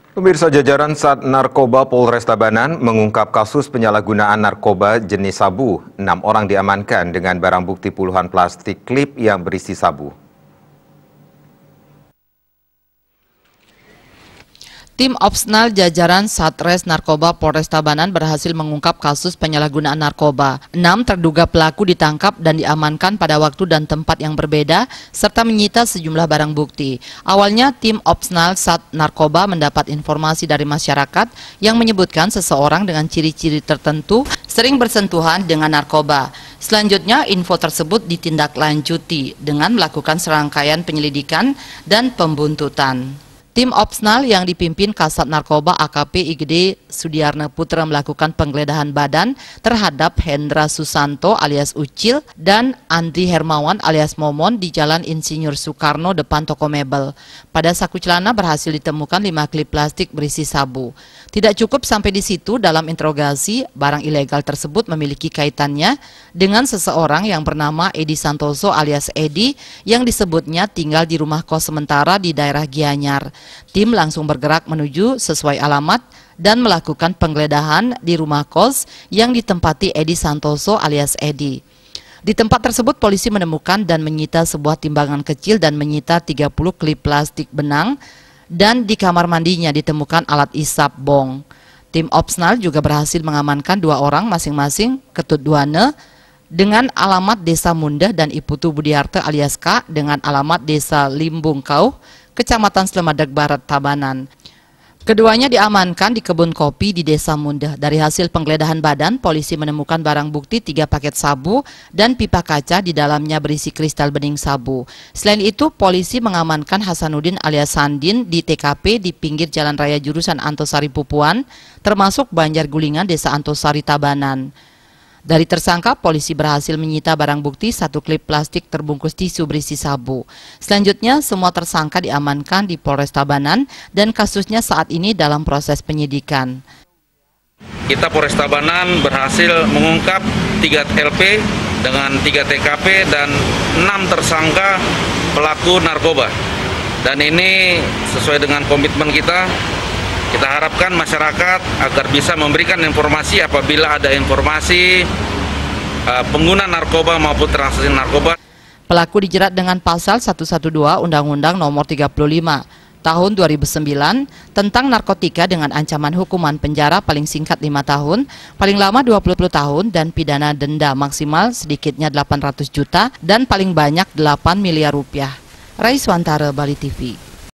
Pemirsa, jajaran Sat Narkoba Polres Tabanan mengungkap kasus penyalahgunaan narkoba jenis sabu. 6 orang diamankan dengan barang bukti puluhan plastik klip yang berisi sabu. Tim Opsnal jajaran Satres Narkoba Polres Tabanan berhasil mengungkap kasus penyalahgunaan narkoba. 6 terduga pelaku ditangkap dan diamankan pada waktu dan tempat yang berbeda, serta menyita sejumlah barang bukti. Awalnya, tim Opsnal Sat Narkoba mendapat informasi dari masyarakat yang menyebutkan seseorang dengan ciri-ciri tertentu sering bersentuhan dengan narkoba. Selanjutnya, info tersebut ditindaklanjuti dengan melakukan serangkaian penyelidikan dan pembuntutan. Tim Opsnal yang dipimpin Kasat Narkoba AKP IGD Sudiarna Putra melakukan penggeledahan badan terhadap Hendra Susanto alias Ucil dan Andri Hermawan alias Momon di Jalan Insinyur Soekarno depan toko mebel. Pada saku celana berhasil ditemukan 5 klip plastik berisi sabu. Tidak cukup sampai di situ, dalam interogasi, barang ilegal tersebut memiliki kaitannya dengan seseorang yang bernama Edi Santoso alias Edi yang disebutnya tinggal di rumah kos sementara di daerah Gianyar. Tim langsung bergerak menuju sesuai alamat dan melakukan penggeledahan di rumah kos yang ditempati Edi Santoso alias Edi. Di tempat tersebut polisi menemukan dan menyita sebuah timbangan kecil dan menyita 30 klip plastik benang, dan di kamar mandinya ditemukan alat isap bong. Tim Opsnal juga berhasil mengamankan 2 orang masing-masing Ketut Duane dengan alamat Desa Mundah dan Iputu Budiarte alias K dengan alamat Desa Limbung Kauh, Kecamatan Slemadeg Barat, Tabanan. Keduanya diamankan di kebun kopi di Desa Mundah. Dari hasil penggeledahan badan, polisi menemukan barang bukti 3 paket sabu dan pipa kaca di dalamnya berisi kristal bening sabu. Selain itu, polisi mengamankan Hasanuddin alias Sandin di TKP di pinggir Jalan Raya jurusan Antosari Pupuan, termasuk Banjar Gulingan, Desa Antosari, Tabanan. Dari tersangka, polisi berhasil menyita barang bukti 1 klip plastik terbungkus tisu berisi sabu. Selanjutnya, semua tersangka diamankan di Polres Tabanan dan kasusnya saat ini dalam proses penyidikan. Kita Polres Tabanan berhasil mengungkap 3 LP dengan 3 TKP dan 6 tersangka pelaku narkoba. Dan ini sesuai dengan komitmen kita. Kita harapkan masyarakat agar bisa memberikan informasi apabila ada informasi pengguna narkoba maupun transaksi narkoba. Pelaku dijerat dengan pasal 112 Undang-Undang Nomor 35 Tahun 2009 tentang narkotika dengan ancaman hukuman penjara paling singkat 5 tahun, paling lama 20 tahun, dan pidana denda maksimal sedikitnya 800 juta dan paling banyak 8 miliar rupiah. Raiswantara, Bali TV.